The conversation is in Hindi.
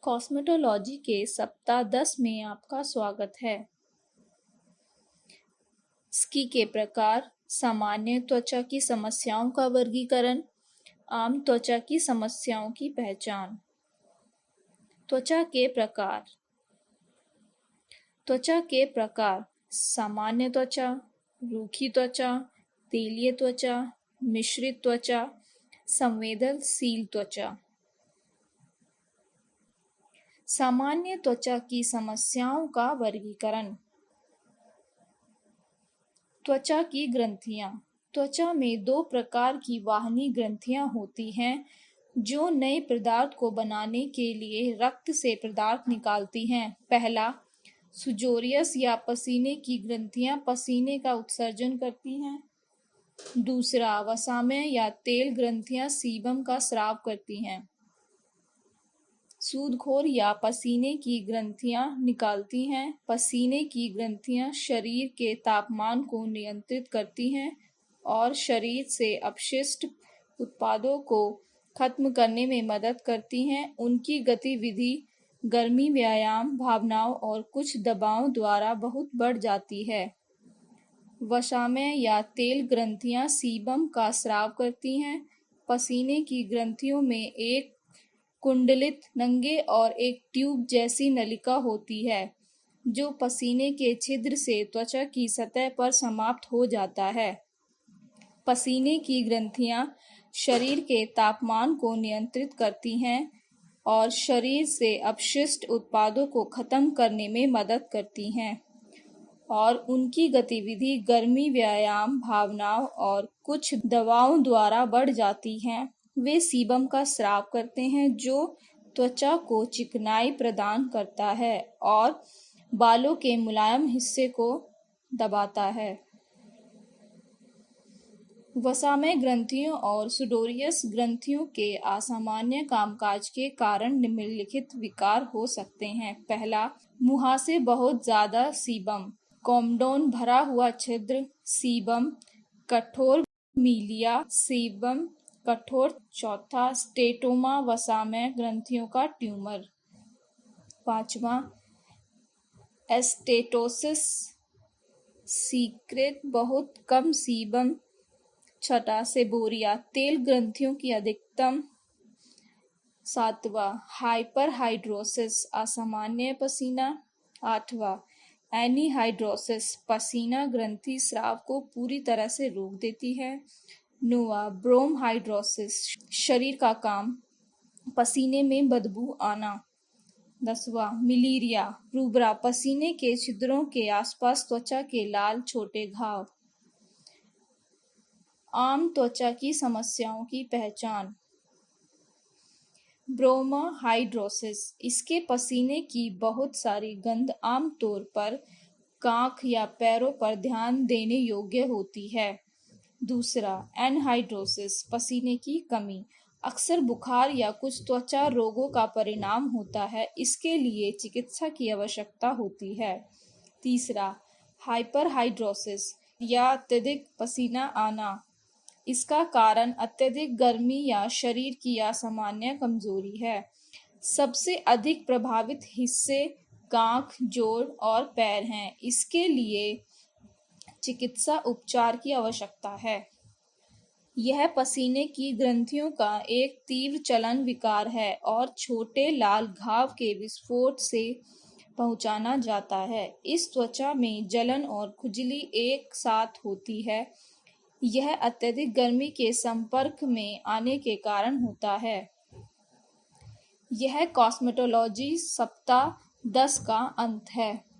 कॉस्मेटोलॉजी के सप्ताह 10 में आपका स्वागत है। स्की के प्रकार, सामान्य त्वचा की समस्याओं का वर्गीकरण, आम त्वचा की समस्याओं की पहचान। त्वचा के प्रकार। त्वचा के प्रकार सामान्य त्वचा, रूखी त्वचा, तेलीय त्वचा, मिश्रित त्वचा, संवेदनशील त्वचा। सामान्य त्वचा की समस्याओं का वर्गीकरण। त्वचा की ग्रंथियां। त्वचा में दो प्रकार की वाहिनी ग्रंथियां होती हैं जो नए पदार्थ को बनाने के लिए रक्त से पदार्थ निकालती हैं। पहला, सुजोरियस या पसीने की ग्रंथियां पसीने का उत्सर्जन करती हैं। दूसरा, वसामय या तेल ग्रंथियां सीबम का स्राव करती हैं। सूदखोर या पसीने की ग्रंथियां निकालती हैं। पसीने की ग्रंथियां शरीर के तापमान को नियंत्रित करती हैं और शरीर से अपशिष्ट उत्पादों को खत्म करने में मदद करती हैं। उनकी गतिविधि गर्मी, व्यायाम, भावनाओं और कुछ दबाव द्वारा बहुत बढ़ जाती है। वसामय या तेल ग्रंथियां सीबम का स्राव करती हैं। पसीने की ग्रंथियों में एक कुंडलित नंगे और एक ट्यूब जैसी नलिका होती है जो पसीने के छिद्र से त्वचा की सतह पर समाप्त हो जाता है। पसीने की ग्रंथियां शरीर के तापमान को नियंत्रित करती हैं और शरीर से अपशिष्ट उत्पादों को खत्म करने में मदद करती हैं और उनकी गतिविधि गर्मी, व्यायाम, भावनाओं और कुछ दवाओं द्वारा बढ़ जाती हैं। वे सीबम का स्राव करते हैं जो त्वचा को चिकनाई प्रदान करता है और बालों के मुलायम हिस्से को दबाता है। वसामय ग्रंथियों और सुडोरियस ग्रंथियों के असामान्य कामकाज के कारण निम्नलिखित विकार हो सकते हैं। पहला, मुहासे बहुत ज्यादा सीबम, कोमडोन भरा हुआ छिद्र, सीबम, कठोर मिलिया, सीबम कठोर। चौथा, स्टेटोमा, वसामय ग्रंथियों का ट्यूमर। पांचवा, एस्टेटोसिस, सीक्रेट बहुत कम सीबम। छठा, सेबोरिया, तेल ग्रंथियों की अधिकतम। सातवां, हाइपरहाइड्रोसिस, असामान्य पसीना। आठवां, एनीहाइड्रोसिस, पसीना ग्रंथि स्राव को पूरी तरह से रोक देती है। नौवां, ब्रोमहाइड्रोसिस, शरीर का काम, पसीने में बदबू आना। 10वां, मिलीरिया, रूबरा, पसीने के छिद्रों के आसपास त्वचा के लाल छोटे घाव। आम त्वचा की समस्याओं की पहचान। ब्रोमहाइड्रोसिस, इसके पसीने की बहुत सारी गंध आमतौर पर कांख या पैरों पर ध्यान देने योग्य होती है। दूसरा, एनहाइड्रोसिस, पसीने की कमी, अक्सर बुखार या कुछ त्वचा रोगों का परिणाम होता है। इसके लिए चिकित्सा की आवश्यकता होती है। तीसरा, हाइपरहाइड्रोसिस या अत्यधिक पसीना आना, इसका कारण अत्यधिक गर्मी या शरीर की असामान्य कमजोरी है। सबसे अधिक प्रभावित हिस्से कांख, जोड़ और पैर हैं। इसके लिए चिकित्सा उपचार की आवश्यकता है। यह पसीने की ग्रंथियों का एक तीव्र चलन विकार है और छोटे लाल घाव के विस्फोट से पहुंचाना जाता है। इस त्वचा में जलन और खुजली एक साथ होती है। यह अत्यधिक गर्मी के संपर्क में आने के कारण होता है। यह कॉस्मेटोलॉजी सप्ताह 10 का अंत है।